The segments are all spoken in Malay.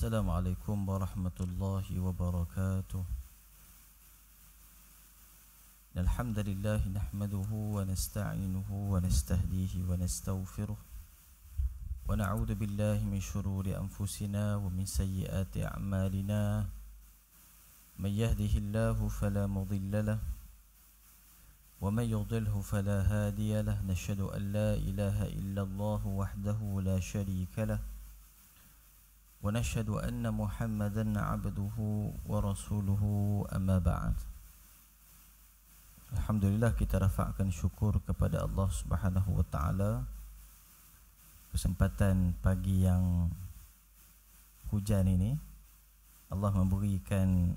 Assalamualaikum warahmatullahi wabarakatuh. Alhamdulillah nahmaduhu wa nasta'inuhu wa nastahdihi wa nastaghfiruh wa na'udzu billahi min shururi anfusina wa min sayyiati a'malina. May yahdihillahu fala mudilla lahu wa may yudlilhu fala hadiya lahu. Nashhadu an la ilaha illallah wahdahu la sharika lahu wa nashhadu anna Muhammadan 'abduhu wa rasuluhu, amma ba'd. Alhamdulillah, kita rafa'kan syukur kepada Allah Subhanahu wa taala. Kesempatan pagi yang hujan ini Allah memberikan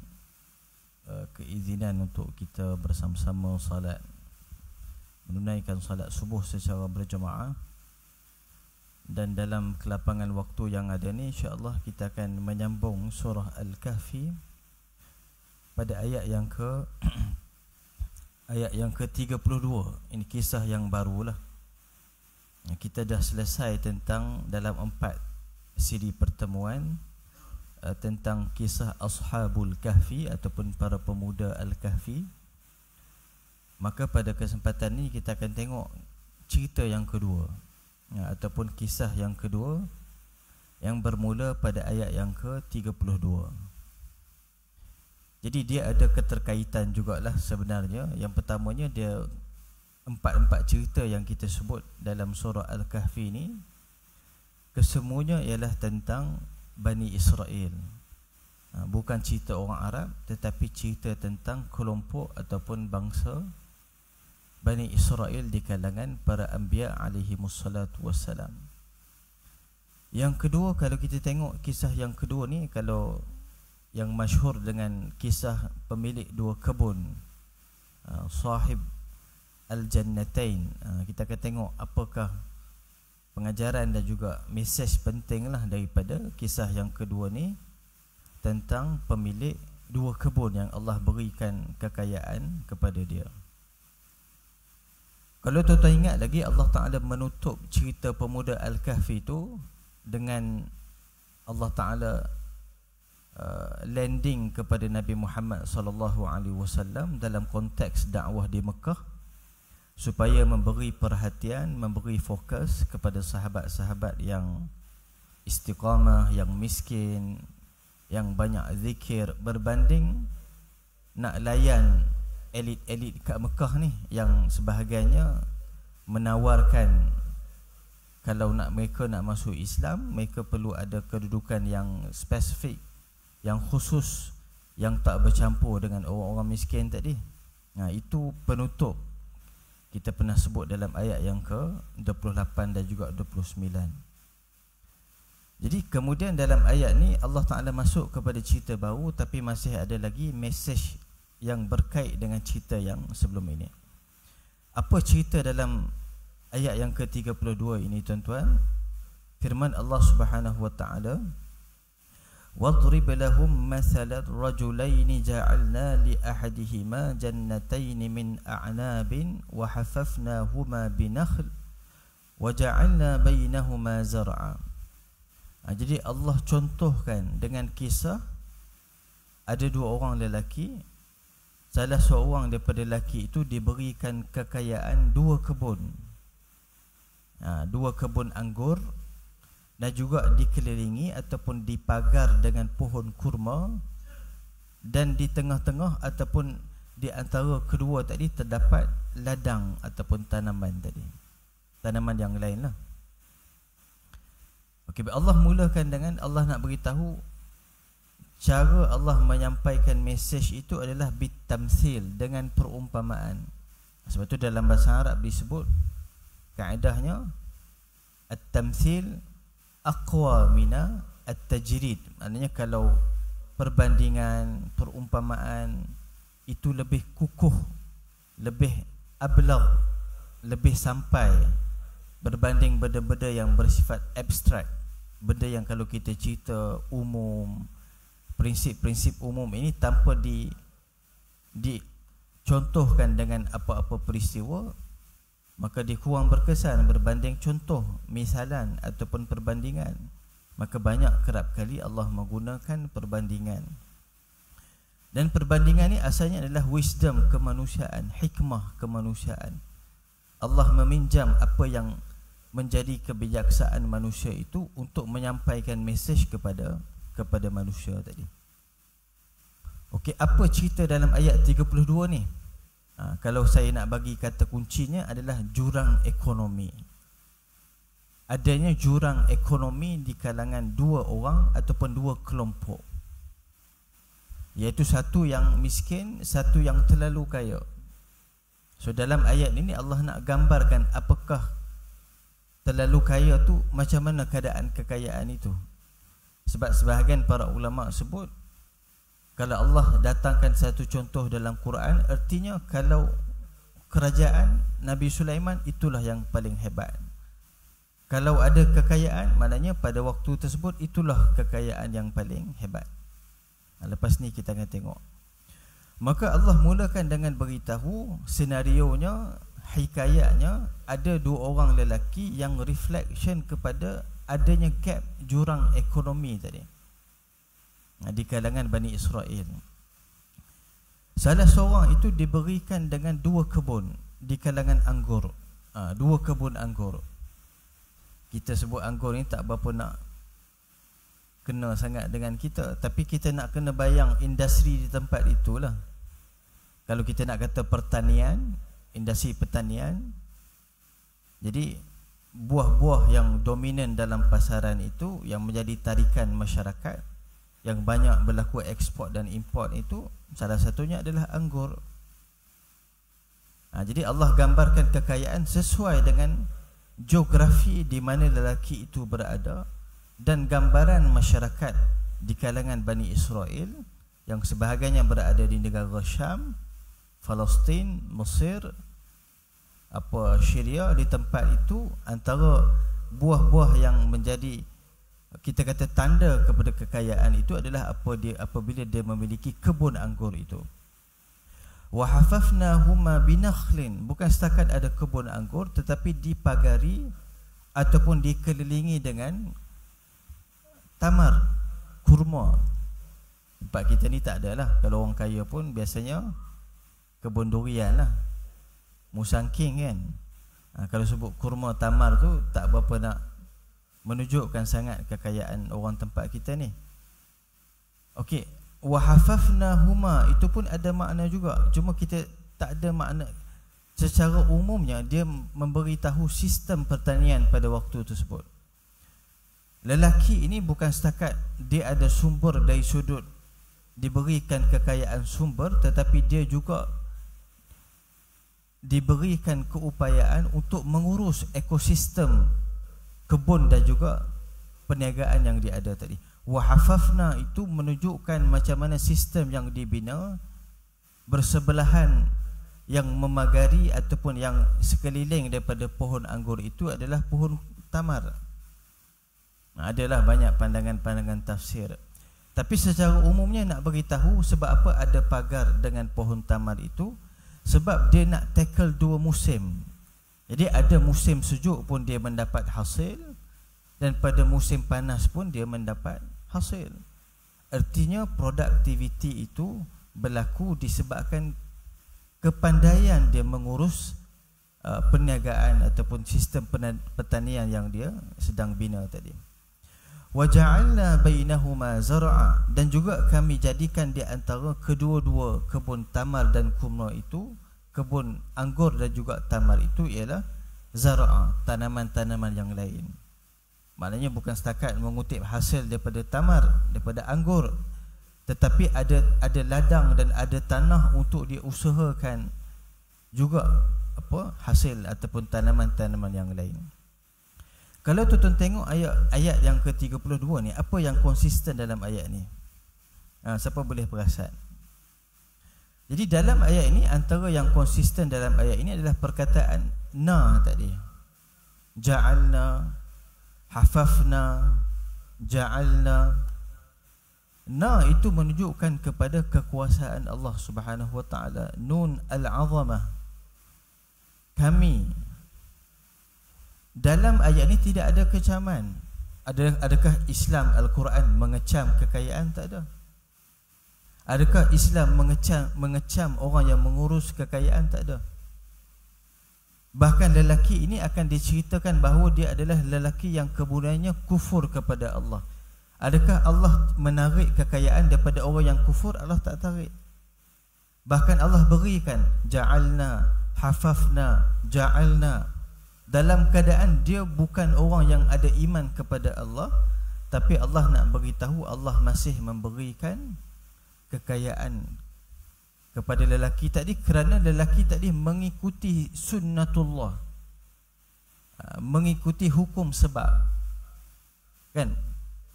keizinan untuk kita bersama-sama menunaikan salat subuh secara berjemaah. Dan dalam kelapangan waktu yang ada ni, insya-Allah kita akan menyambung surah Al-Kahfi pada ayat yang ke-32. Ini kisah yang barulah. Kita dah selesai tentang dalam 4 siri pertemuan tentang kisah Ashabul Kahfi ataupun para pemuda Al-Kahfi. Maka pada kesempatan ini kita akan tengok cerita yang kedua, ataupun kisah yang kedua, yang bermula pada ayat yang ke-32. Jadi dia ada keterkaitan jugalah sebenarnya. Yang pertamanya, dia empat cerita yang kita sebut dalam surah Al-Kahfi ini, kesemuanya ialah tentang Bani Israel. Bukan cerita orang Arab, tetapi cerita tentang kelompok ataupun bangsa Bani Israel di kalangan para anbiya alaihimussalatu wassalam. Yang kedua, kalau kita tengok kisah yang kedua ni, kalau yang masyhur dengan kisah pemilik dua kebun, sahib al-jannatain, kita akan tengok apakah pengajaran dan juga mesej pentinglah daripada kisah yang kedua ni tentang pemilik dua kebun yang Allah berikan kekayaan kepada dia. Kalau tuan-tuan ingat lagi, Allah Ta'ala menutup cerita pemuda Al-Kahfi itu dengan Allah Ta'ala landing kepada Nabi Muhammad SAW dalam konteks dakwah di Mekah, supaya memberi perhatian, memberi fokus kepada sahabat-sahabat yang istiqamah, yang miskin, yang banyak zikir, berbanding nak layan elit-elit kat Mekah ni yang sebahagiannya menawarkan kalau mereka nak masuk Islam, mereka perlu ada kedudukan yang spesifik, yang khusus, yang tak bercampur dengan orang-orang miskin tadi. Itu penutup kita pernah sebut dalam ayat yang ke-28 dan juga 29. Jadi kemudian dalam ayat ni Allah Ta'ala masuk kepada cerita baru, tapi masih ada lagi mesej yang berkait dengan cerita yang sebelum ini. Apa cerita dalam ayat yang ke-32 ini, tuan-tuan? Firman Allah Subhanahu wa taala, "Wadrib lahum mathalan rajulaini ja'alna li ahadihima jannatayn min a'nabin wa hafafnahuma binakhl wa ja'alna bainahuma zar'a." Jadi Allah contohkan dengan kisah ada dua orang lelaki. Salah seorang daripada lelaki itu diberikan kekayaan dua kebun, dua kebun anggur, dan juga dikelilingi ataupun dipagar dengan pohon kurma, dan di tengah-tengah ataupun di antara kedua tadi terdapat ladang ataupun tanaman tadi, tanaman yang lain lah. Okey, Allah mulakan dengan Allah nak beritahu cara Allah menyampaikan mesej itu adalah bitamthil, dengan perumpamaan. Sebab tu dalam bahasa Arab disebut kaedahnya at-tamthil aqwa mina at-tajrid. Maknanya kalau perbandingan, perumpamaan itu lebih kukuh, lebih ablagh, lebih sampai berbanding benda-benda yang bersifat abstrak, benda yang kalau kita cerita umum, prinsip-prinsip umum ini tanpa dicontohkan dengan apa-apa peristiwa, maka dia kurang berkesan berbanding contoh, misalan ataupun perbandingan. Maka banyak kerap kali Allah menggunakan perbandingan. Dan perbandingan ni asalnya adalah wisdom kemanusiaan, hikmah kemanusiaan. Allah meminjam apa yang menjadi kebijaksanaan manusia itu untuk menyampaikan mesej kepada manusia tadi. Okey, apa cerita dalam ayat 32 ni? Kalau saya nak bagi kata kuncinya adalah jurang ekonomi. Adanya jurang ekonomi di kalangan dua orang ataupun dua kelompok, iaitu satu yang miskin, satu yang terlalu kaya. So dalam ayat ini Allah nak gambarkan apakah terlalu kaya tu, macam mana keadaan kekayaan itu. Sebab sebahagian para ulama sebut, kalau Allah datangkan satu contoh dalam Quran, artinya kalau kerajaan Nabi Sulaiman itulah yang paling hebat. Kalau ada kekayaan, maknanya pada waktu tersebut itulah kekayaan yang paling hebat. Lepas ni kita akan tengok. Maka Allah mulakan dengan beritahu senarionya, hikayatnya, ada dua orang lelaki yang reflection kepada adanya gap jurang ekonomi tadi di kalangan Bani Israel. Salah seorang itu diberikan dengan dua kebun di kalangan anggur. Dua kebun anggur. Kita sebut anggur ni tak berapa nak kena sangat dengan kita, tapi kita nak kena bayang industri di tempat itulah. Kalau kita nak kata pertanian, industri pertanian, jadi buah-buah yang dominan dalam pasaran itu, yang menjadi tarikan masyarakat, yang banyak berlaku ekspor dan import itu, salah satunya adalah anggur. Jadi Allah gambarkan kekayaan sesuai dengan geografi di mana lelaki itu berada, dan gambaran masyarakat di kalangan Bani Israel yang sebahagiannya berada di negara Syam, Palestin, Mesir, Syria. Di tempat itu antara buah-buah yang menjadi, kita kata, tanda kepada kekayaan itu adalah apabila dia memiliki kebun anggur itu. Wa hafafnahuma binakhlin, bukan setakat ada kebun anggur, tetapi dipagari ataupun dikelilingi dengan tamar, kurma. Tempat kita ni tak ada lah. Kalau orang kaya pun biasanya kebun durian lah, musangking kan. Kalau sebut kurma, tamar tu tak berapa nak menunjukkan sangat kekayaan orang tempat kita ni. Okey, wa hafafnahuma itu pun ada makna juga, cuma kita tak ada makna secara umumnya. Dia memberitahu sistem pertanian pada waktu tersebut. Lelaki ini bukan setakat dia ada sumber dari sudut diberikan kekayaan sumber, tetapi dia juga diberikan keupayaan untuk mengurus ekosistem kebun dan juga perniagaan yang dia ada tadi. Wahafafna itu menunjukkan macam mana sistem yang dibina, bersebelahan yang memagari ataupun yang sekeliling daripada pohon anggur itu adalah pohon tamar. Adalah banyak pandangan-pandangan tafsir, tapi secara umumnya nak beritahu sebab apa ada pagar dengan pohon tamar itu, sebab dia nak tackle dua musim. Jadi ada musim sejuk pun dia mendapat hasil, dan pada musim panas pun dia mendapat hasil. Artinya produktiviti itu berlaku disebabkan kepandaian dia mengurus perniagaan ataupun sistem pertanian yang dia sedang bina tadi. Waja'alna bainahuma zar'a, dan juga kami jadikan di antara kedua-dua kebun tamar dan kurma itu, kebun anggur dan juga tamar itu ialah zar'a, tanaman-tanaman yang lain. Maknanya bukan setakat mengutip hasil daripada tamar, daripada anggur, tetapi ada ladang dan ada tanah untuk diusahakan juga hasil ataupun tanaman-tanaman yang lain. Kalau tuan-tuan tengok ayat yang ke-32 ni, apa yang konsisten dalam ayat ni? Siapa boleh perasan? Jadi dalam ayat ini, antara yang konsisten dalam ayat ini adalah perkataan na tadi. Ja'alna, hafafna, ja'alna. Na itu menunjukkan kepada kekuasaan Allah Subhanahu wa ta'ala. Nun al-azamah, kami. Dalam ayat ini tidak ada kecaman. Adakah Islam Al-Quran mengecam kekayaan? Tak ada. Adakah Islam mengecam orang yang mengurus kekayaan? Tak ada. Bahkan lelaki ini akan diceritakan bahawa dia adalah lelaki yang kemudiannya kufur kepada Allah. Adakah Allah menarik kekayaan daripada orang yang kufur? Allah tak tarik. Bahkan Allah berikan ja'alna, hafafna, ja'alna, dalam keadaan dia bukan orang yang ada iman kepada Allah, tapi Allah nak beritahu Allah masih memberikan kekayaan kepada lelaki tadi kerana lelaki tadi mengikuti sunnatullah, mengikuti hukum sebab. Kan,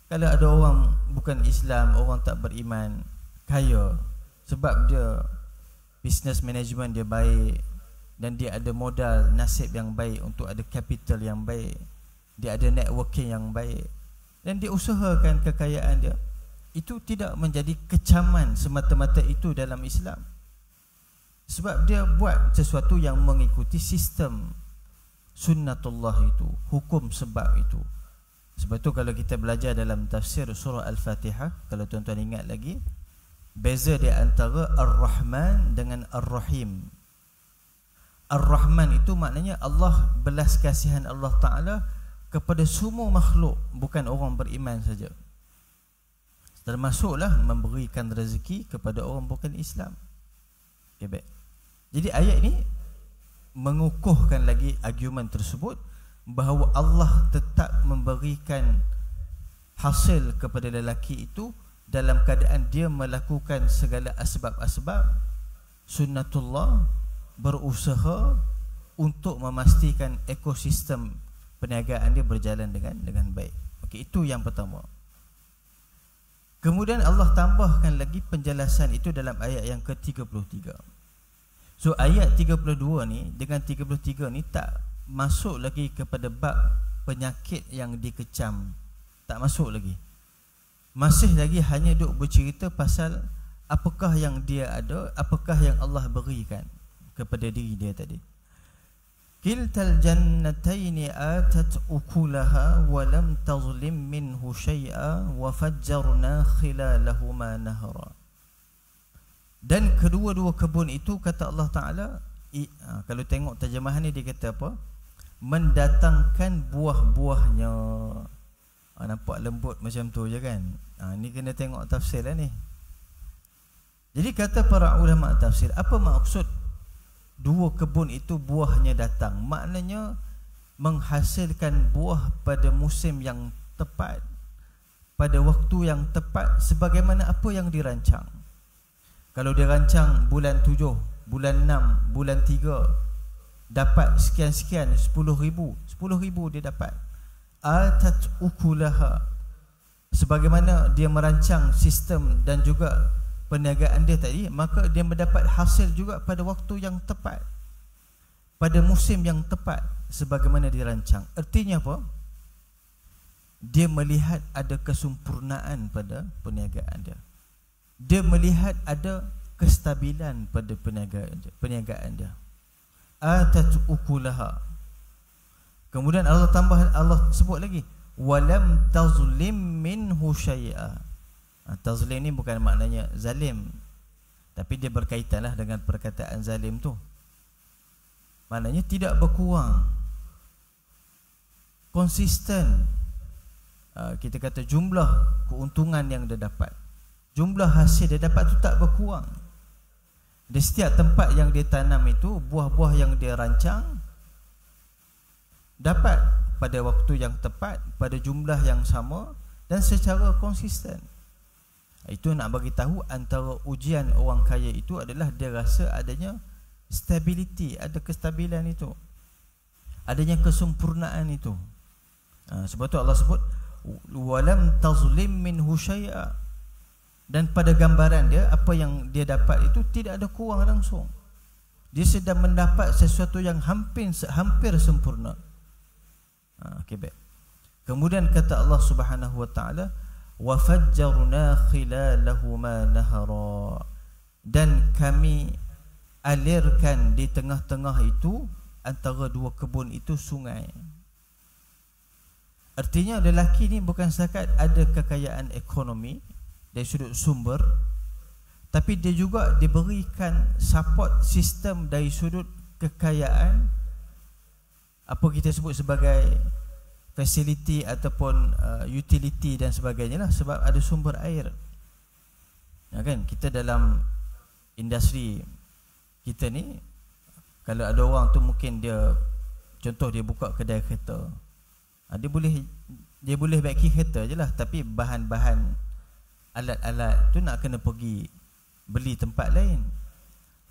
kalau ada orang bukan Islam, orang tak beriman, kaya sebab dia business management dia baik, dan dia ada modal nasib yang baik untuk ada capital yang baik, dia ada networking yang baik, dan dia usahakan kekayaan dia, itu tidak menjadi kecaman semata-mata itu dalam Islam. Sebab dia buat sesuatu yang mengikuti sistem sunnatullah itu, hukum sebab itu. Sebab tu kalau kita belajar dalam tafsir surah Al-Fatihah, kalau tuan-tuan ingat lagi, beza di antara Ar-Rahman dengan Ar-Rahim. Ar-Rahman itu maknanya Allah, belas kasihan Allah Ta'ala kepada semua makhluk, bukan orang beriman saja. Termasuklah memberikan rezeki kepada orang bukan Islam. Okay, baik. Jadi ayat ini mengukuhkan lagi argumen tersebut, bahawa Allah tetap memberikan hasil kepada lelaki itu dalam keadaan dia melakukan segala asbab-asbab sunnatullah, berusaha untuk memastikan ekosistem perniagaan dia berjalan dengan baik. Okey, itu yang pertama. Kemudian Allah tambahkan lagi penjelasan itu dalam ayat yang ke-33. So ayat 32 ni dengan 33 ni tak masuk lagi kepada bab penyakit yang dikecam. Tak masuk lagi. Masih lagi hanya duk bercerita pasal apakah yang dia ada, apakah yang Allah berikan kepada diri dia tadi. Kiltal jannataini atat ukulaha wa lam tazlim minhu syai'a wa fajjarna khilalahuma nahra. Dan kedua-dua kebun itu, kata Allah Ta'ala, kalau tengok terjemahan ni dia kata apa? Mendatangkan buah-buahnya. Nampak lembut macam tu je kan? Ni kena tengok tafsir lah ni. Jadi kata para ulama tafsir, apa maksud dua kebun itu buahnya datang? Maknanya menghasilkan buah pada musim yang tepat, pada waktu yang tepat, sebagaimana apa yang dirancang. Kalau dia rancang bulan 7, bulan 6, bulan 3 dapat sekian-sekian, 10,000 dia dapat. Atat ukulaha, sebagaimana dia merancang sistem dan juga perniagaan dia tadi, maka dia mendapat hasil juga pada waktu yang tepat, pada musim yang tepat, sebagaimana dirancang. Artinya apa? Dia melihat ada kesempurnaan pada perniagaan dia. Dia melihat ada kestabilan pada perniagaan dia. Atat ukulaha. Kemudian Allah sebut lagi, walam tazlim minhu syai'a. Tazlim ni bukan maknanya zalim, tapi dia berkaitanlah dengan perkataan zalim tu. Maknanya tidak berkurang, konsisten. Kita kata jumlah keuntungan yang dia dapat, jumlah hasil dia dapat tu tak berkurang. Di setiap tempat yang dia tanam itu, buah-buah yang dia rancang dapat pada waktu yang tepat, pada jumlah yang sama dan secara konsisten. Itu nak bagi tahu antara ujian orang kaya itu adalah dia rasa adanya stability, ada kestabilan itu, adanya kesempurnaan itu. Sebab tu Allah sebut walam tazlim minhu syai'a. Dan pada gambaran dia, apa yang dia dapat itu tidak ada kurang langsung. Dia sedang mendapat sesuatu yang hampir sempurna. Okay, baik. Kemudian kata Allah Subhanahu wa taala, wa fajjarna khilalahuma nahara. Dan kami alirkan di tengah-tengah itu, antara dua kebun itu, sungai. Artinya lelaki ni bukan setakat ada kekayaan ekonomi dari sudut sumber, tapi dia juga diberikan support sistem dari sudut kekayaan, apa kita sebut sebagai facility ataupun utility dan sebagainya lah, sebab ada sumber air. Ya kan, kita dalam industri kita ni, kalau ada orang tu mungkin dia, contoh dia buka kedai kereta, dia boleh baiki kereta je lah, tapi bahan-bahan alat-alat tu nak kena pergi beli tempat lain.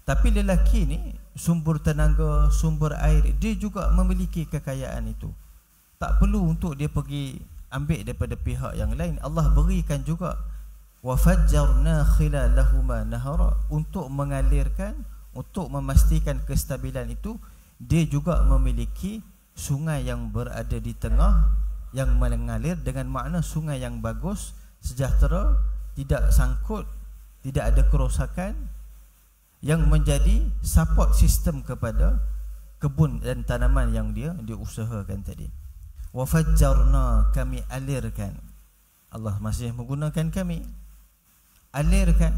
Tapi lelaki ni sumber tenaga, sumber air, dia juga memiliki kekayaan itu. Tak perlu untuk dia pergi ambil daripada pihak yang lain. Allah berikan juga wa fajjarna khilalahuma nahara, untuk mengalirkan, untuk memastikan kestabilan itu. Dia juga memiliki sungai yang berada di tengah, yang mengalir dengan makna sungai yang bagus, sejahtera, tidak sangkut, tidak ada kerosakan, yang menjadi support sistem kepada kebun dan tanaman yang dia usahakan tadi. Wa fajjarna, kami alirkan. Allah masih menggunakan kami. Alirkan,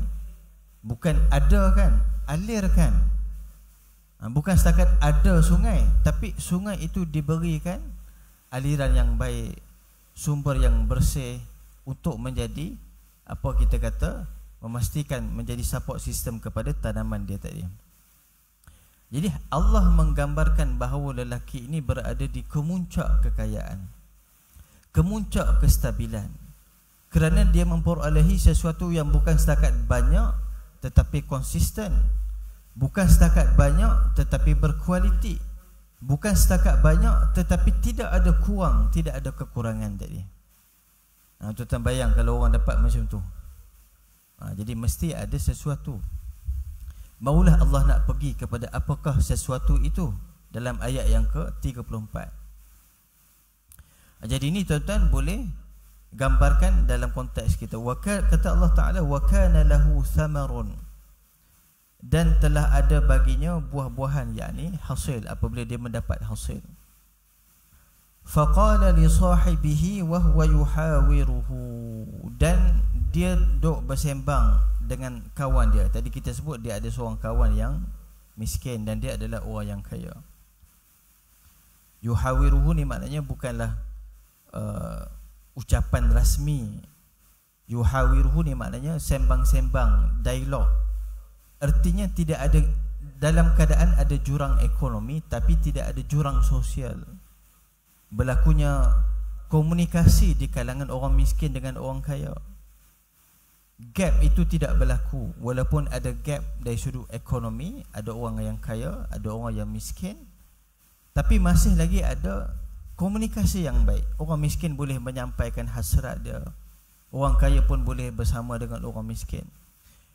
bukan adakan, alirkan. Bukan setakat ada sungai, tapi sungai itu diberikan aliran yang baik, sumber yang bersih, untuk menjadi apa kita kata, memastikan menjadi support sistem kepada tanaman dia tadi. Jadi Allah menggambarkan bahawa lelaki ini berada di kemuncak kekayaan, kemuncak kestabilan, kerana dia memperolehi sesuatu yang bukan setakat banyak tetapi konsisten, bukan setakat banyak tetapi berkualiti, bukan setakat banyak tetapi tidak ada kurang, tidak ada kekurangan tadi. Tuan-tuan bayang kalau orang dapat macam tu. Jadi mesti ada sesuatu. Maulah Allah nak pergi kepada apakah sesuatu itu dalam ayat yang ke-34. Jadi ini tuan-tuan boleh gambarkan dalam konteks kita. Kata Allah Ta'ala, wa kana lahu thamarun, dan telah ada baginya buah-buahan, yakni hasil, apabila dia mendapat hasil. Faqala li sahibihi wa huwa yuhawiruhu, dan dia duk bersembang dengan kawan dia. Tadi kita sebut dia ada seorang kawan yang miskin dan dia adalah orang yang kaya. Yuhawiruhu ni maknanya bukanlah ucapan rasmi. Yuhawiruhu ni maknanya sembang-sembang, dialog. Artinya tidak ada, dalam keadaan ada jurang ekonomi tapi tidak ada jurang sosial. Berlakunya komunikasi di kalangan orang miskin dengan orang kaya. Gap itu tidak berlaku. Walaupun ada gap dari sudut ekonomi, ada orang yang kaya, ada orang yang miskin, tapi masih lagi ada komunikasi yang baik. Orang miskin boleh menyampaikan hasrat dia, orang kaya pun boleh bersama dengan orang miskin.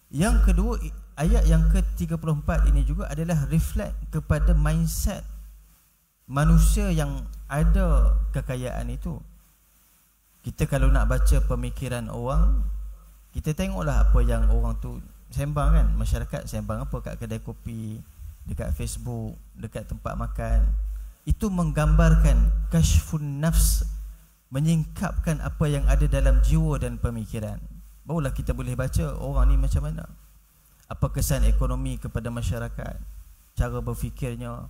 Yang kedua, ayat yang ke-34 ini juga adalah reflect kepada mindset manusia yang ada kekayaan itu. Kita kalau nak baca pemikiran orang, kita tengoklah apa yang orang tu sembang kan. Masyarakat sembang apa kat kedai kopi, dekat Facebook, dekat tempat makan. Itu menggambarkan kashfun nafs, menyingkapkan apa yang ada dalam jiwa dan pemikiran. Barulah kita boleh baca orang ni macam mana, apa kesan ekonomi kepada masyarakat, cara berfikirnya,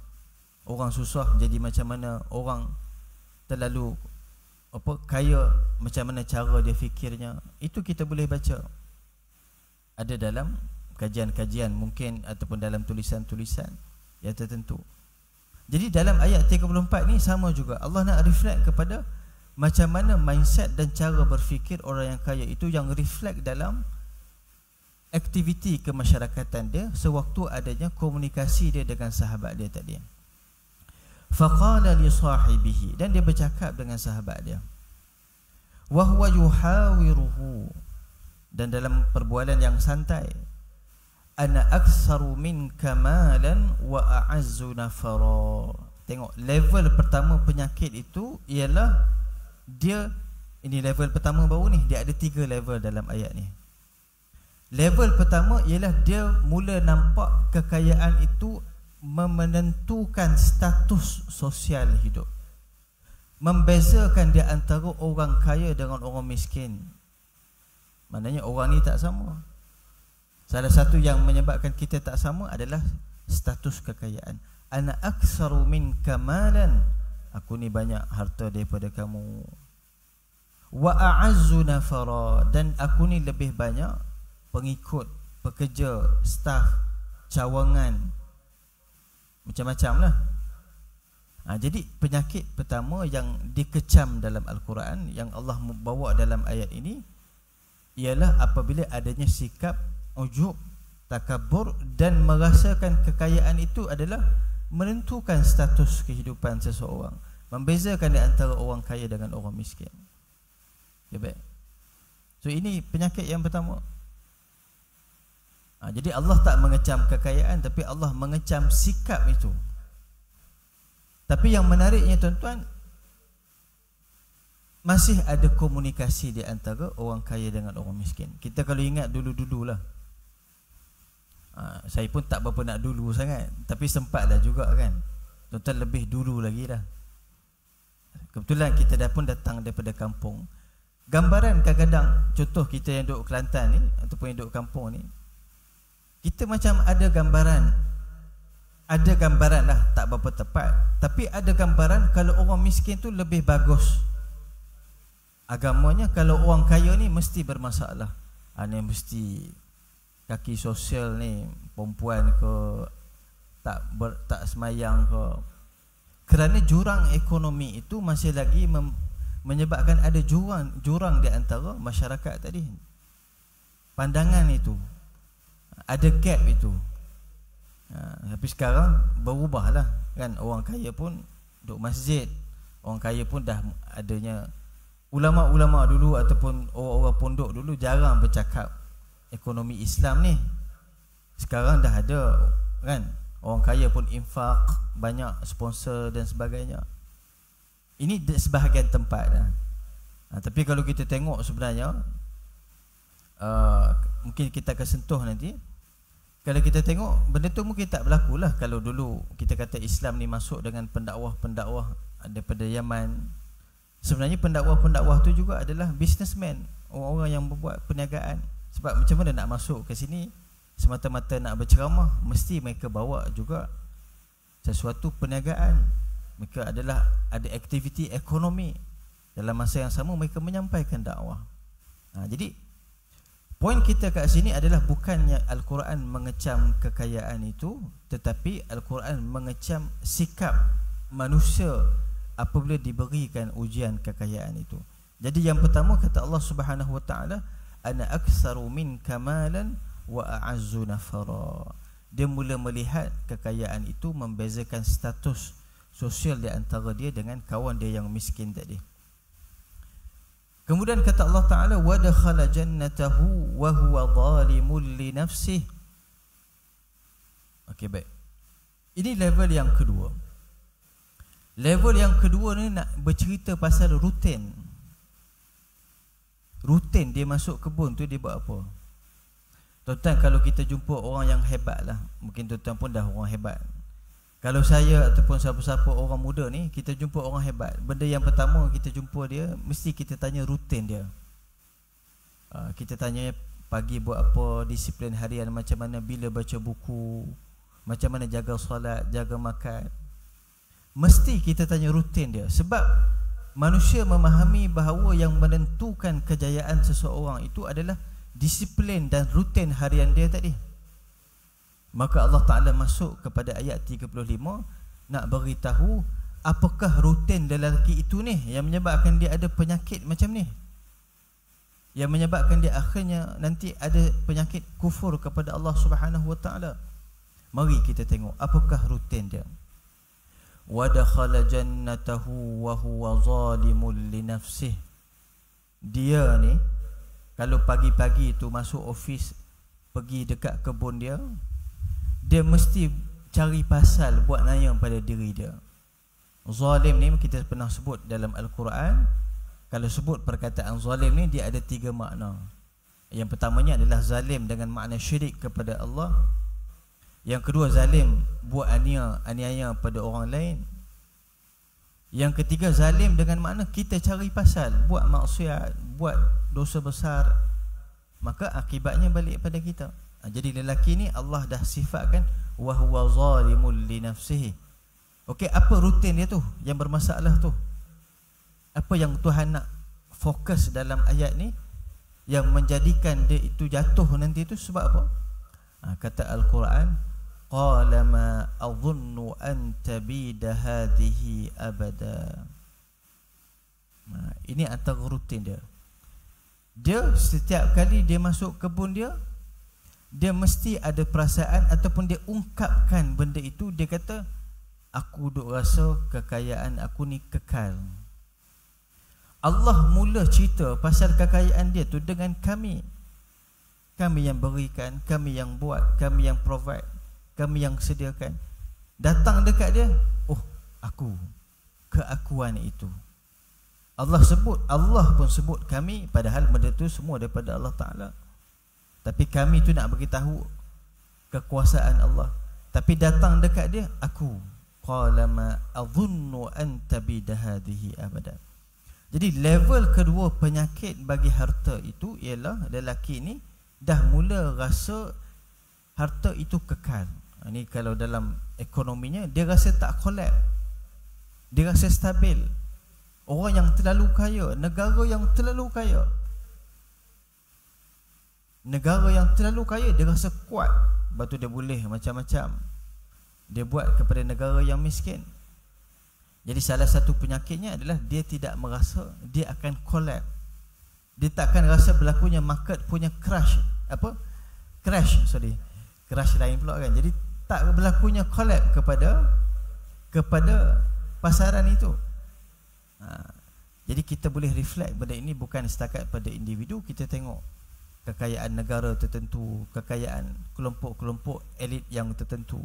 orang susah jadi macam mana, orang terlalu kaya macam mana cara dia fikirnya. Itu kita boleh baca, ada dalam kajian-kajian mungkin ataupun dalam tulisan-tulisan yang tertentu. Jadi dalam ayat 34 ni sama juga, Allah nak reflect kepada macam mana mindset dan cara berfikir orang yang kaya itu, yang reflect dalam aktiviti kemasyarakatan dia sewaktu adanya komunikasi dia dengan sahabat dia tadi. Faqala li sahibihi, dan dia bercakap dengan sahabat dia, wa huwa yuhawiruhu, dan dalam perbualan yang santai, ana aktsaru minka malan wa a'azzu nafara. Tengok level pertama penyakit itu ialah dia, ini level pertama baru ni, dia ada 3 level dalam ayat ni. Level pertama ialah dia mula nampak kekayaan itu menentukan status sosial hidup. membezakan di antara orang kaya dengan orang miskin. Maknanya orang ni tak sama. Salah satu yang menyebabkan kita tak sama adalah status kekayaan. Ana aktsaru minka malan, aku ni banyak harta daripada kamu. Wa a'azzu nafara, dan aku ni lebih banyak pengikut, pekerja, staf, cawangan, macam-macam lah. Jadi penyakit pertama yang dikecam dalam Al-Quran, yang Allah bawa dalam ayat ini, ialah apabila adanya sikap ujub, takabur, dan merasakan kekayaan itu adalah menentukan status kehidupan seseorang, membezakan di antara orang kaya dengan orang miskin. Ya, baik. So ini penyakit yang pertama. Jadi Allah tak mengecam kekayaan, tapi Allah mengecam sikap itu. Tapi yang menariknya tuan-tuan, masih ada komunikasi di antara orang kaya dengan orang miskin. Kita kalau ingat dulu-dululah, saya pun tak berapa nak dulu sangat, tapi sempatlah juga kan. Tuan-tuan lebih dulu lagi dah. Kebetulan kita pun datang daripada kampung. Gambaran kadang-kadang, contoh kita yang duduk Kelantan ni, ataupun yang duduk kampung ni, kita macam ada gambaran lah, tak berapa tepat, tapi ada gambaran kalau orang miskin tu lebih bagus agamanya, kalau orang kaya ni mesti bermasalah. Ni mesti kaki sosial ni, perempuan ke tak semayang ke. Kerana jurang ekonomi itu masih lagi menyebabkan ada jurang di antara masyarakat tadi. Pandangan itu, ada gap itu. Tapi sekarang berubah lah kan. Orang kaya pun duduk masjid, orang kaya pun dah adanya. Ulama-ulama dulu ataupun orang-orang pondok dulu jarang bercakap ekonomi Islam ni. Sekarang dah ada kan. Orang kaya pun infak, banyak sponsor dan sebagainya. Ini sebahagian tempat lah. Tapi kalau kita tengok sebenarnya, mungkin kita akan sentuh nanti. Kalau kita tengok, benda tu mungkin tak berlaku lah kalau dulu kita kata Islam ni masuk dengan pendakwah-pendakwah daripada Yaman. Sebenarnya pendakwah-pendakwah tu juga adalah businessman, orang-orang yang membuat perniagaan. Sebab macam mana nak masuk ke sini semata-mata nak berceramah, mesti mereka bawa juga sesuatu perniagaan. Mereka adalah ada aktiviti ekonomi. Dalam masa yang sama mereka menyampaikan dakwah. Jadi poin kita kat sini adalah bukannya Al-Quran mengecam kekayaan itu, tetapi Al-Quran mengecam sikap manusia apabila diberikan ujian kekayaan itu. Jadi yang pertama kata Allah Subhanahu wa taala, ana aktsaru minka malan wa a'azzu nafara. Dia mula melihat kekayaan itu membezakan status sosial di antara dia dengan kawan dia yang miskin tadi. Kemudian kata Allah Ta'ala, wa dakhala jannatahu wa huwa zalimun li nafsihi. Okey, baik. Ini level yang kedua. Level yang kedua ni nak bercerita pasal rutin. Rutin dia masuk kebun tu dia buat apa? Tuan-tuan, kalau kita jumpa orang yang hebat lah, mungkin tuan-tuan pun dah orang hebat. Kalau saya ataupun siapa-siapa orang muda ni, kita jumpa orang hebat, benda yang pertama kita jumpa dia, mesti kita tanya rutin dia. Kita tanya pagi buat apa, disiplin harian macam mana, bila baca buku, macam mana jaga solat, jaga makan. Mesti kita tanya rutin dia. Sebab manusia memahami bahawa yang menentukan kejayaan seseorang itu adalah disiplin dan rutin harian dia tadi. Maka Allah Ta'ala masuk kepada ayat 35, nak beritahu apakah rutin lelaki itu ni yang menyebabkan dia ada penyakit macam ni, yang menyebabkan dia akhirnya nanti ada penyakit kufur kepada Allah Subhanahu wa Ta'ala. Mari kita tengok apakah rutin dia. Wa dakhala jannatahu wa huwa zalimun li nafsihi. Dia ni kalau pagi-pagi tu masuk office, pergi dekat kebun dia, dia mesti cari pasal buat naya pada diri dia. Zalim ni kita pernah sebut dalam Al-Quran. Kalau sebut perkataan zalim ni, dia ada 3 makna. Yang pertamanya adalah zalim dengan makna syirik kepada Allah. Yang kedua, zalim buat aniaya pada orang lain. Yang ketiga, zalim dengan makna kita cari pasal, buat maksiat, buat dosa besar, maka akibatnya balik pada kita. Jadi lelaki ni Allah dah sifatkan wa huwa zalimul li nafsihi. Okey, apa rutin dia tu yang bermasalah tu? Apa yang Tuhan nak fokus dalam ayat ni yang menjadikan dia itu jatuh nanti tu sebab apa? Kata Al-Quran, qala ma adhunnu an tabida hadhihi abada. Ini antara rutin dia. Dia setiap kali dia masuk kebun dia mesti ada perasaan ataupun dia ungkapkan benda itu. Dia kata, aku duk rasa kekayaan aku ni kekal. Allah mula cerita pasal kekayaan dia tu dengan kami. Kami yang berikan, kami yang buat, kami yang provide, kami yang sediakan. Datang dekat dia, oh aku, keakuan itu. Allah pun sebut kami, padahal benda tu semua daripada Allah Ta'ala. Tapi kami tu nak beritahu kekuasaan Allah. Tapi datang dekat dia, aku, qala ma adhunnu an tabida hadhihi abada. Jadi level kedua penyakit bagi harta itu ialah lelaki ni dah mula rasa harta itu kekal. Ini kalau dalam ekonominya, dia rasa tak collapse, dia rasa stabil. Orang yang terlalu kaya, negara yang terlalu kaya, dia rasa kuat. Lepas tu dia boleh macam-macam dia buat kepada negara yang miskin. Jadi salah satu penyakitnya adalah dia tidak merasa dia akan collapse. Dia takkan rasa berlakunya market punya crash lain pula kan. Jadi tak berlakunya collapse kepada pasaran itu. Jadi kita boleh reflect benda ini bukan setakat pada individu. Kita tengok kekayaan negara tertentu, kekayaan kelompok-kelompok elit yang tertentu.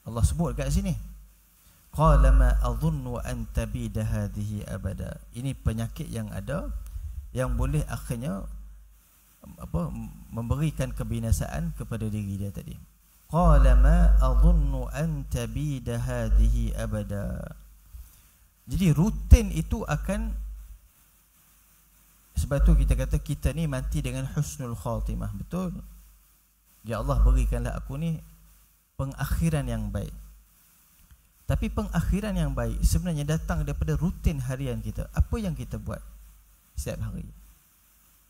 Allah sebut kat sini, qala ma adhunnu an tabida hadhihi abada. Ini penyakit yang ada, yang boleh akhirnya memberikan kebinasaan kepada diri dia tadi. Qala ma adhunnu an tabida hadhihi abada. Jadi rutin itu akan, sebab tu kita kata kita ni mati dengan husnul khatimah. Betul? Ya Allah, berikanlah aku ni pengakhiran yang baik. Tapi pengakhiran yang baik sebenarnya datang daripada rutin harian kita. Apa yang kita buat setiap hari.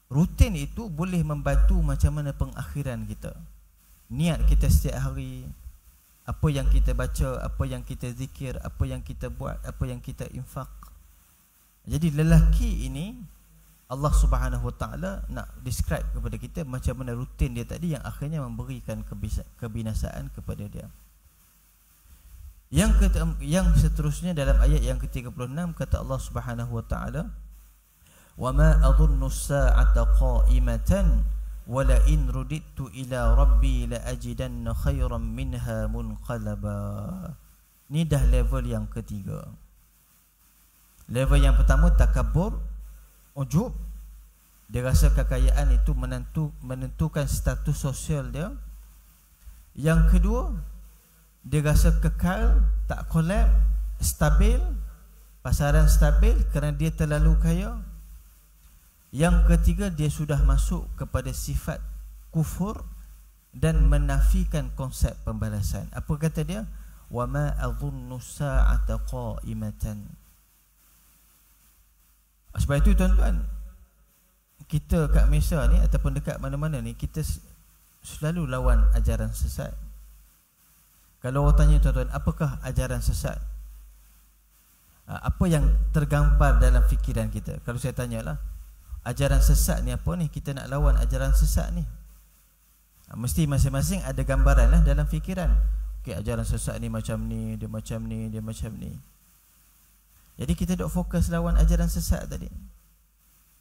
Rutin itu boleh membantu macam mana pengakhiran kita. Niat kita setiap hari, apa yang kita baca, apa yang kita zikir, apa yang kita buat, apa yang kita infak. Jadi lelaki ini Allah Subhanahu Wa Taala nak describe kepada kita macam mana rutin dia tadi yang akhirnya memberikan kebinasaan kepada dia. Yang seterusnya dalam ayat yang ke-36 kata Allah Subhanahu Wa Taala, "Wa ma adhunnu as-sa'ata qa'imatan wa la in rudidtu ila rabbi la ajidanna khairan minha munqalaba." Ni dah level yang ketiga. Level yang pertama takabur, ujub. Dia rasa kekayaan itu menentukan status sosial dia. Yang kedua, dia rasa kekal, tak collapse, stabil, pasaran stabil kerana dia terlalu kaya. Yang ketiga, dia sudah masuk kepada sifat kufur dan menafikan konsep pembalasan. Apa kata dia? Wa ma adhunnu sa'ata qa'imatan. Sebab itu tuan-tuan, kita kat Malaysia ni ataupun dekat mana-mana ni, kita selalu lawan ajaran sesat. Kalau orang tanya tuan-tuan, apakah ajaran sesat? Apa yang tergambar dalam fikiran kita? Kalau saya tanyalah, ajaran sesat ni apa ni? Kita nak lawan ajaran sesat ni, mesti masing-masing ada gambaran lah dalam fikiran. Okey, ajaran sesat ni macam ni, dia macam ni, dia macam ni. Jadi kita duk fokus lawan ajaran sesat tadi.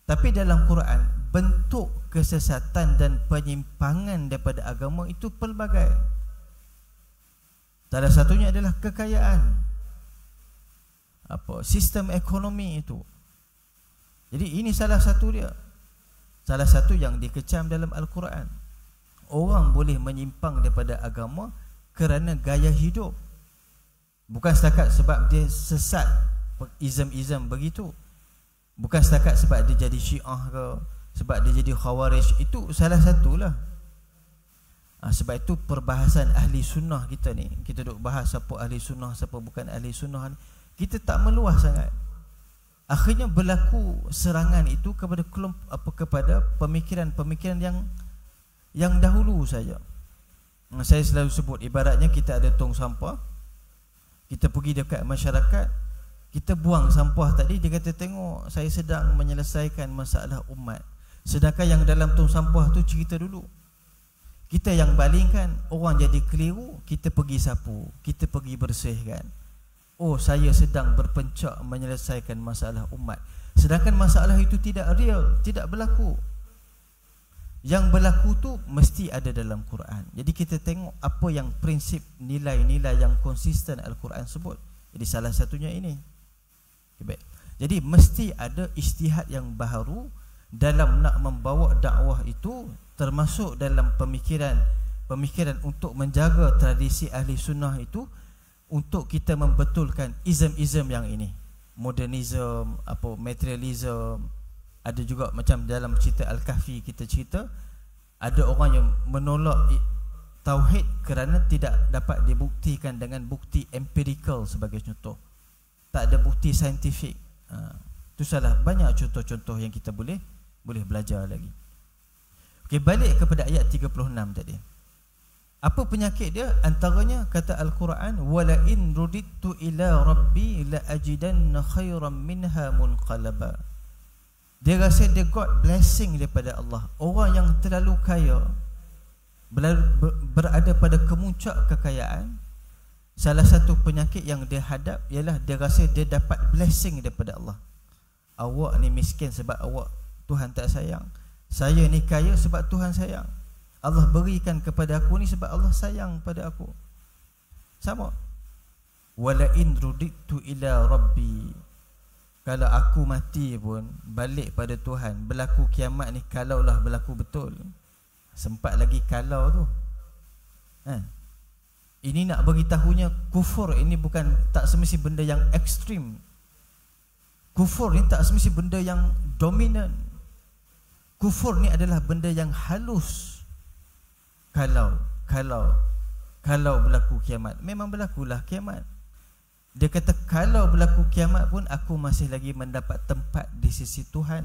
Tapi dalam Quran, bentuk kesesatan dan penyimpangan daripada agama itu pelbagai. Salah satunya adalah kekayaan, sistem ekonomi itu. Jadi ini salah satu dia. Salah satu yang dikecam dalam Al-Quran. Orang boleh menyimpang daripada agama kerana gaya hidup, bukan setakat sebab dia sesat izam-izam begitu. Bukan setakat sebab dia jadi Syiah ke, sebab dia jadi Khawarij. Itu salah satulah. Sebab itu perbahasan ahli sunnah kita ni, kita duk bahas siapa ahli sunnah, siapa bukan ahli sunnah ni, kita tak meluas sangat. Akhirnya berlaku serangan itu kepada kepada pemikiran-pemikiran yang dahulu saja. Saya selalu sebut, ibaratnya kita ada tong sampah, kita pergi dekat masyarakat, kita buang sampah tadi, dia kata tengok saya sedang menyelesaikan masalah umat. Sedangkan yang dalam tong sampah tu cerita dulu. Kita yang balingkan, orang jadi keliru, kita pergi sapu, kita pergi bersihkan. Oh, saya sedang berpencak menyelesaikan masalah umat. Sedangkan masalah itu tidak real, tidak berlaku. Yang berlaku tu mesti ada dalam Quran. Jadi kita tengok apa yang prinsip nilai-nilai yang konsisten Al-Quran sebut. Jadi salah satunya ini. Okay, baik. Jadi mesti ada ijtihad yang baharu dalam nak membawa dakwah itu, termasuk dalam pemikiran untuk menjaga tradisi ahli sunnah itu, untuk kita membetulkan izam-izam yang ini, modernism, materialism. Ada juga macam dalam cerita Al-Kahfi kita cerita, ada orang yang menolak tauhid kerana tidak dapat dibuktikan dengan bukti empirical sebagai contoh. Tak ada bukti saintifik. Itu salah. Banyak contoh-contoh yang kita boleh belajar lagi. Okey, balik kepada ayat 36 tadi. Apa penyakit dia? Antaranya kata Al-Quran, wala in rudittu ila rabbi la ajidanna khairan minha munqalaba. Dia rasa dia got blessing daripada Allah. Orang yang terlalu kaya, berada pada kemuncak kekayaan, salah satu penyakit yang dia hadap ialah dia rasa dia dapat blessing daripada Allah. Awak ni miskin sebab awak Tuhan tak sayang. Saya ni kaya sebab Tuhan sayang. Allah berikan kepada aku ni sebab Allah sayang pada aku. Sama. Wala in rudittu ila rabbi. Kalau aku mati pun balik pada Tuhan, berlaku kiamat ni, kalaulah berlaku betul. Sempat lagi kalau tu. Ini nak beritahunya kufur ini bukan, tak semesti benda yang ekstrim. Kufur ni tak semesti benda yang dominan. Kufur ni adalah benda yang halus. Kalau berlaku kiamat, memang berlakulah kiamat. Dia kata kalau berlaku kiamat pun aku masih lagi mendapat tempat di sisi Tuhan.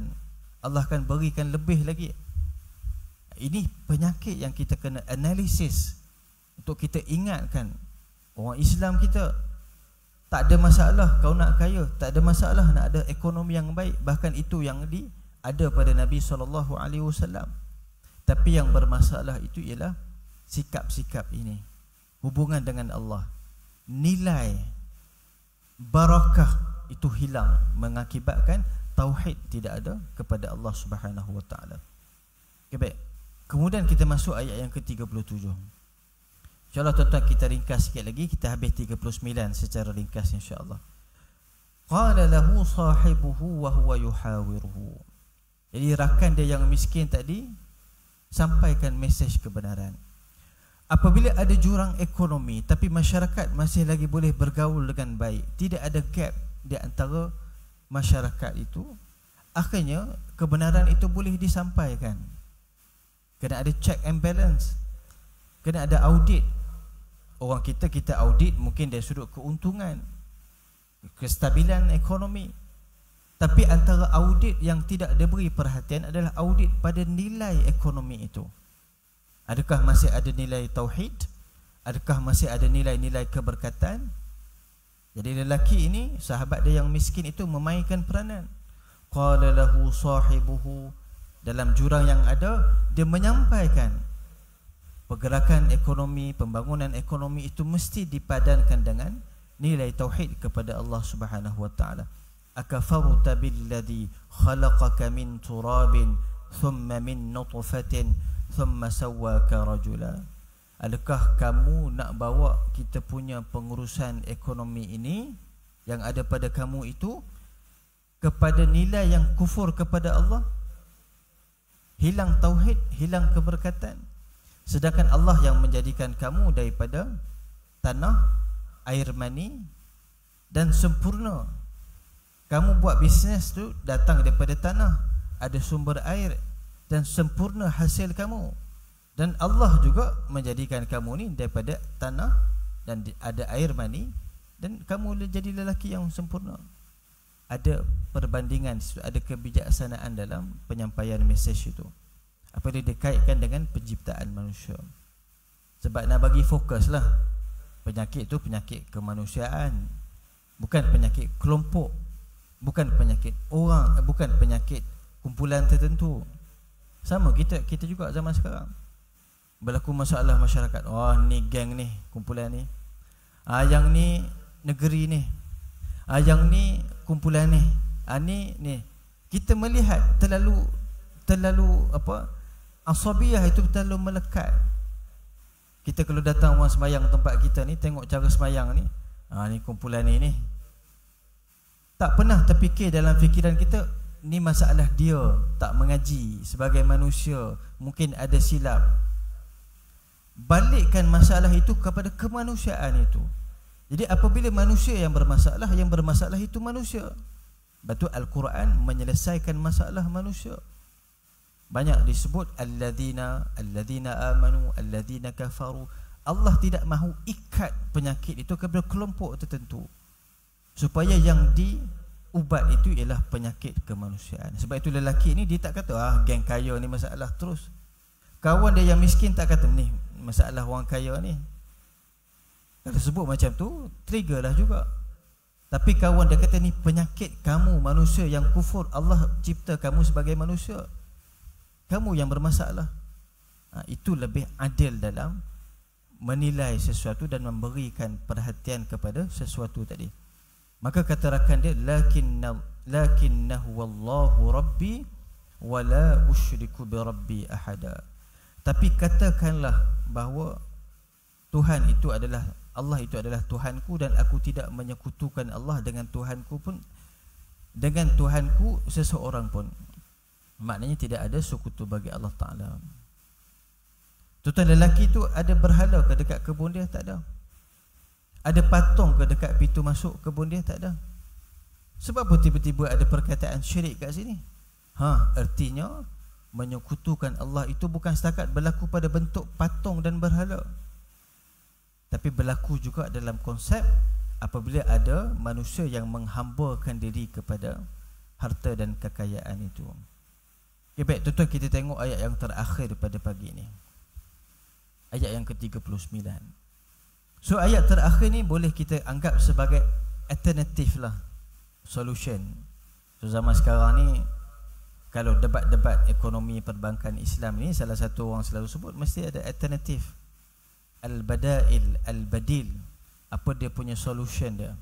Allah akan berikan lebih lagi. Ini penyakit yang kita kena analisis, untuk kita ingatkan orang Islam kita. Tak ada masalah kau nak kaya, tak ada masalah nak ada ekonomi yang baik. Bahkan itu yang ada pada Nabi SAW. Tapi yang bermasalah itu ialah sikap-sikap ini, hubungan dengan Allah, nilai barakah itu hilang, mengakibatkan tauhid tidak ada kepada Allah Subhanahu wa taala. Okay, baik. Kemudian kita masuk ayat yang ke-37. InsyaAllah tuan-tuan kita ringkas sikit lagi, kita habis 39 secara ringkas insya-Allah. Qala lahu sahibuhu wa huwa yuhawiruhu. Jadi rakan dia yang miskin tadi sampaikan mesej kebenaran. Apabila ada jurang ekonomi tapi masyarakat masih lagi boleh bergaul dengan baik, tidak ada gap di antara masyarakat itu, akhirnya kebenaran itu boleh disampaikan. Kena ada check and balance, kena ada audit. Orang kita audit mungkin dari sudut keuntungan, kestabilan ekonomi. Tapi antara audit yang tidak diberi perhatian adalah audit pada nilai ekonomi itu. Adakah masih ada nilai tauhid? Adakah masih ada nilai-nilai keberkatan? Jadi lelaki ini, sahabat dia yang miskin itu memainkan peranan. Qala lahu sahibuhu, dalam jurang yang ada, dia menyampaikan pergerakan ekonomi, pembangunan ekonomi itu mesti dipadankan dengan nilai tauhid kepada Allah Subhanahu wa taala. Akafarta billadhi khalaqaka min turabin thumma min nutfatin thumma sawwaka rajula. Adakah kamu nak bawa kita punya pengurusan ekonomi ini yang ada pada kamu itu kepada nilai yang kufur kepada Allah? Hilang tauhid, hilang keberkatan. Sedangkan Allah yang menjadikan kamu daripada tanah, air mani dan sempurna. Kamu buat bisnes tu datang daripada tanah, ada sumber air dan sempurna hasil kamu. Dan Allah juga menjadikan kamu ni daripada tanah dan ada air mani, dan kamu jadi lelaki yang sempurna. Ada perbandingan, ada kebijaksanaan dalam penyampaian mesej itu. Apabila dikaitkan dengan penciptaan manusia. Sebab nak bagi fokus lah, penyakit itu penyakit kemanusiaan, bukan penyakit kelompok, bukan penyakit orang, bukan penyakit kumpulan tertentu. Sama kita juga zaman sekarang. Berlaku masalah masyarakat, oh ni geng ni, kumpulan ni, yang ni negeri ni, yang ni kumpulan ni, ni. Kita melihat terlalu asabiyah itu terlalu melekat. Kita kalau datang orang sembahyang tempat kita ni, tengok cara sembahyang ni, ni kumpulan ni. Tak pernah terfikir dalam fikiran kita, ni masalah dia tak mengaji sebagai manusia, mungkin ada silap. Balikkan masalah itu kepada kemanusiaan itu. Jadi apabila manusia yang bermasalah itu manusia. Betul, Al-Quran menyelesaikan masalah manusia. Banyak disebut alladzina amanu, alladzina kafaru. Allah tidak mahu ikat penyakit itu kepada kelompok tertentu, supaya yang diubat itu ialah penyakit kemanusiaan. Sebab itu lelaki ni dia tak kata geng kaya ni masalah terus. Kawan dia yang miskin tak kata ni masalah orang kaya ni. Kalau sebut macam tu, trigger lah juga. Tapi kawan dia kata ni penyakit kamu manusia yang kufur. Allah cipta kamu sebagai manusia, kamu yang bermasalah. Itu lebih adil dalam menilai sesuatu dan memberikan perhatian kepada sesuatu tadi. Maka kata rakan dia, lakinnahu wallahu rabbi wala usyriku bi rabbi ahada. Tapi katakanlah bahawa Tuhan itu adalah, Allah itu adalah Tuhanku, dan aku tidak menyekutukan Allah dengan Tuhanku seseorang pun. Maknanya tidak ada sekutu bagi Allah Ta'ala. Tuan-tuan, lelaki tu ada berhala ke dekat kebun dia? Tak ada. Ada patung ke dekat pintu masuk kebun dia? Tak ada. Sebab apa tiba-tiba ada perkataan syirik kat sini? Artinya menyekutukan Allah itu bukan setakat berlaku pada bentuk patung dan berhala, tapi berlaku juga dalam konsep apabila ada manusia yang menghambakan diri kepada harta dan kekayaan itu. Okay, baik tuan-tuan, kita tengok ayat yang terakhir pada pagi ini, ayat yang ke-39. So ayat terakhir ni boleh kita anggap sebagai alternatif lah, solution. So zaman sekarang ni, kalau debat-debat ekonomi perbankan Islam ni, salah satu orang selalu sebut mesti ada alternatif, al-badail, al-badil. Apa dia punya solution dia?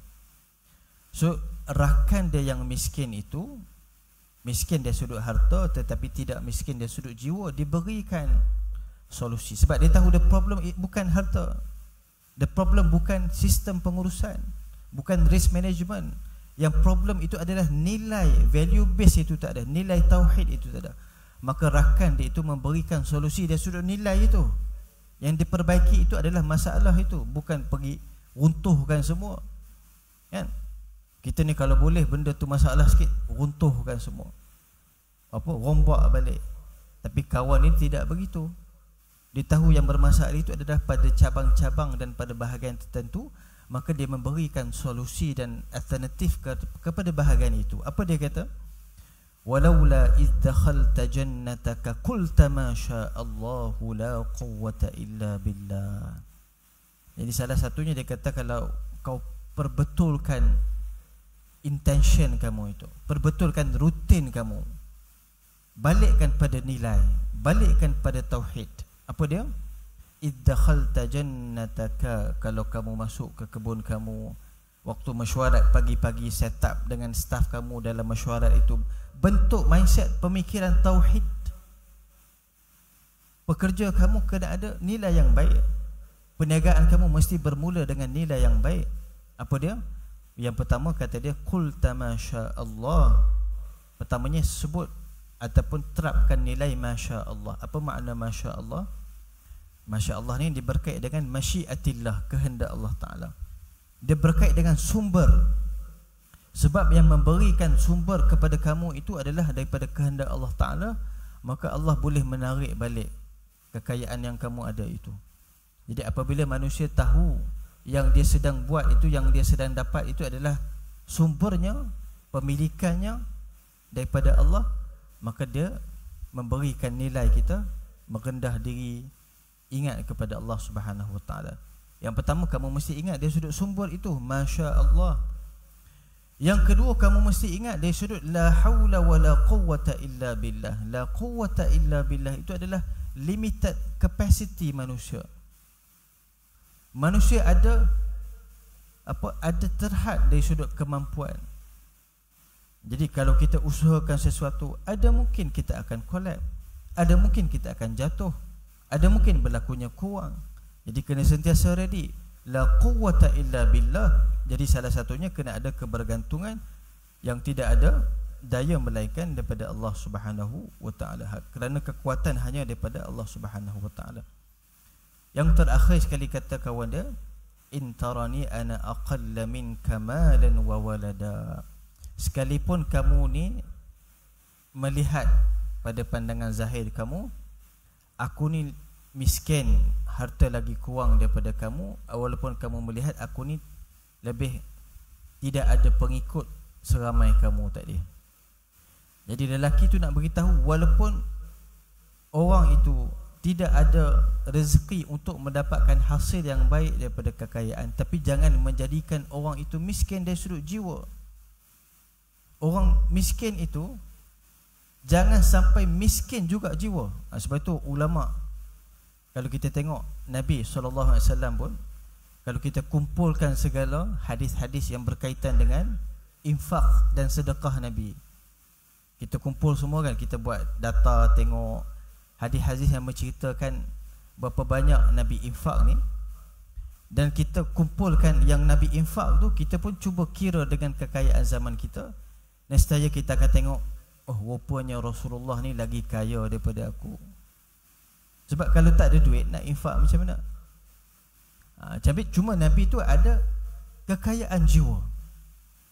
So rakan dia yang miskin itu, miskin dari sudut harta tetapi tidak miskin dari sudut jiwa, diberikan solusi. Sebab dia tahu the problem bukan harta, the problem bukan sistem pengurusan, bukan risk management. Yang problem itu adalah nilai, value base itu tak ada, nilai tauhid itu tak ada. Maka rakan dia itu memberikan solusi dari sudut nilai itu. Yang diperbaiki itu adalah masalah itu, bukan pergi runtuhkan semua, kan? Kita ni kalau boleh benda tu masalah sikit, runtuhkan semua, rombak balik. Tapi kawan ni tidak begitu. Dia tahu yang bermasalah itu adalah pada cabang-cabang dan pada bahagian tertentu, maka dia memberikan solusi dan alternatif kepada bahagian itu. Apa dia kata? Walaula idh dakhalta jannataka qulta ma syaa Allahu la quwwata illa billah. Jadi salah satunya dia kata, kalau kau perbetulkan intention kamu itu, perbetulkan rutin kamu, balikkan pada nilai, balikkan pada tauhid. Apa dia? Iddakhalta jannataka, kalau kamu masuk ke kebun kamu, waktu mesyuarat pagi-pagi, set up dengan staff kamu dalam mesyuarat itu, bentuk mindset pemikiran tauhid. Pekerja kamu kena ada nilai yang baik, perniagaan kamu mesti bermula dengan nilai yang baik. Apa dia? Yang pertama kata dia, qulta ma syaa Allah. Pertamanya sebut ataupun terapkan nilai masya Allah. Apa makna masya Allah? Masya Allah ni dia berkait dengan masyiatillah, kehendak Allah Ta'ala. Dia berkait dengan sumber. Sebab yang memberikan sumber kepada kamu itu adalah daripada kehendak Allah Ta'ala, maka Allah boleh menarik balik kekayaan yang kamu ada itu. Jadi apabila manusia tahu yang dia sedang buat itu, yang dia sedang dapat itu adalah sumbernya, pemilikannya daripada Allah, maka dia memberikan nilai kita, merendah diri, ingat kepada Allah Subhanahu Wa Ta'ala. Yang pertama, kamu mesti ingat dari sudut sumber itu, Masya Allah. Yang kedua, kamu mesti ingat dari sudut la hawla wa la quwwata illa billah. La quwwata illa billah itu adalah limited capacity manusia. Manusia ada terhad dari sudut kemampuan. Jadi kalau kita usahakan sesuatu, ada mungkin kita akan collapse, ada mungkin kita akan jatuh, ada mungkin berlakunya kurang. Jadi kena sentiasa ready. La quwwata illa billah. Jadi salah satunya kena ada kebergantungan yang tidak ada daya melainkan daripada Allah Subhanahu Wa Ta'ala. Kerana kekuatan hanya daripada Allah Subhanahu Wa Ta'ala. Yang terakhir sekali kata kawan dia, in tarani ana aqalla minka malan wa walada. Sekalipun kamu ni melihat pada pandangan zahir kamu, aku ni miskin, harta lagi kurang daripada kamu, walaupun kamu melihat aku ni lebih tidak ada pengikut seramai kamu tadi. Jadi lelaki tu nak beritahu, walaupun orang itu tidak ada rezeki untuk mendapatkan hasil yang baik daripada kekayaan, tapi jangan menjadikan orang itu miskin dari sudut jiwa. Orang miskin itu jangan sampai miskin juga jiwa. Sebab itu ulama, kalau kita tengok Nabi SAW pun, kalau kita kumpulkan segala hadis-hadis yang berkaitan dengan infak dan sedekah Nabi, kita kumpul semua kan, kita buat data, tengok hadis-hadis yang menceritakan berapa banyak Nabi infak ni, dan kita kumpulkan yang Nabi infak tu, kita pun cuba kira dengan kekayaan zaman kita, nescaya kita akan tengok, oh rupanya Rasulullah ni lagi kaya daripada aku. Sebab kalau tak ada duit, nak infak macam mana? Cuma Nabi tu ada kekayaan jiwa.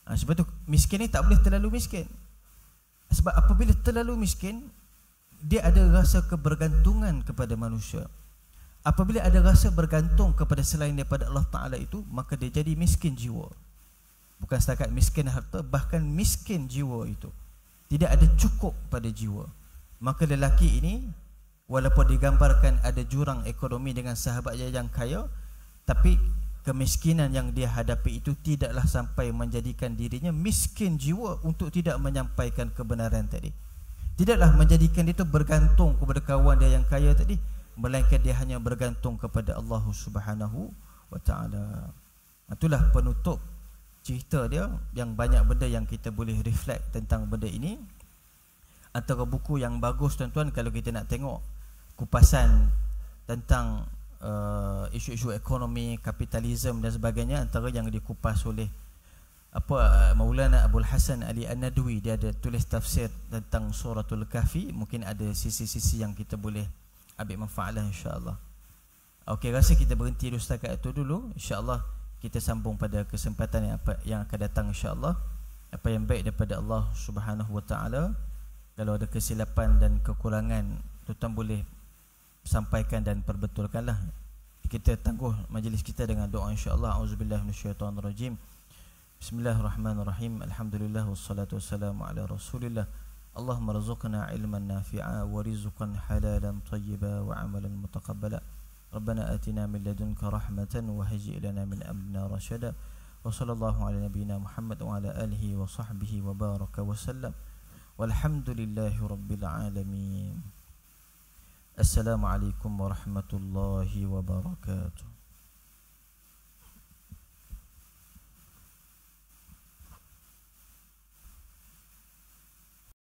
Sebab tu miskin ni tak boleh terlalu miskin. Sebab apabila terlalu miskin, dia ada rasa kebergantungan kepada manusia. Apabila ada rasa bergantung kepada selain daripada Allah Ta'ala itu, maka dia jadi miskin jiwa. Bukan setakat miskin harta, bahkan miskin jiwa itu. Tidak ada cukup pada jiwa. Maka lelaki ini, walaupun digambarkan ada jurang ekonomi dengan sahabatnya yang kaya, tapi kemiskinan yang dia hadapi itu tidaklah sampai menjadikan dirinya miskin jiwa untuk tidak menyampaikan kebenaran tadi. Tidaklah menjadikan dia itu bergantung kepada kawan dia yang kaya tadi, melainkan dia hanya bergantung kepada Allah Subhanahu Wa Ta'ala. Itulah penutup cerita dia, yang banyak benda yang kita boleh reflect tentang benda ini. Antara buku yang bagus tuan-tuan, kalau kita nak tengok kupasan tentang isu-isu ekonomi, kapitalisme dan sebagainya, antara yang dikupas oleh Maulana Abdul Hasan Ali An-Nadwi, dia ada tulis tafsir tentang Suratul Kahfi. Mungkin ada sisi-sisi yang kita boleh ambil manfaat lah, insya-Allah. Okey, rasa kita berhenti dulu setakat itu dulu. Insya-Allah kita sambung pada kesempatan yang akan datang, insya-Allah. Apa yang baik daripada Allah Subhanahu Wa Ta'ala, kalau ada kesilapan dan kekurangan, tuan boleh sampaikan dan perbetulkanlah. Kita tangguh majlis kita dengan doa, insya-Allah. Auzubillahi minasyaitonirrajim. Bismillahirrahmanirrahim. Alhamdulillah wassalatu wassalamu ala Rasulillah. Allahumma rzuqna ilman nafi'a wa rizqan halalan tayyiban wa amalan mutaqabbala. Rabbana atina min ladunka rahmatan wa hayyi' lana min amrina rashada. Wa sallallahu ala nabiyyina Muhammad wa ala alihi wa sahbihi wa baraka wa sallam. Walhamdulillahi rabbil alamin. Assalamualaikum warahmatullahi wabarakatuh.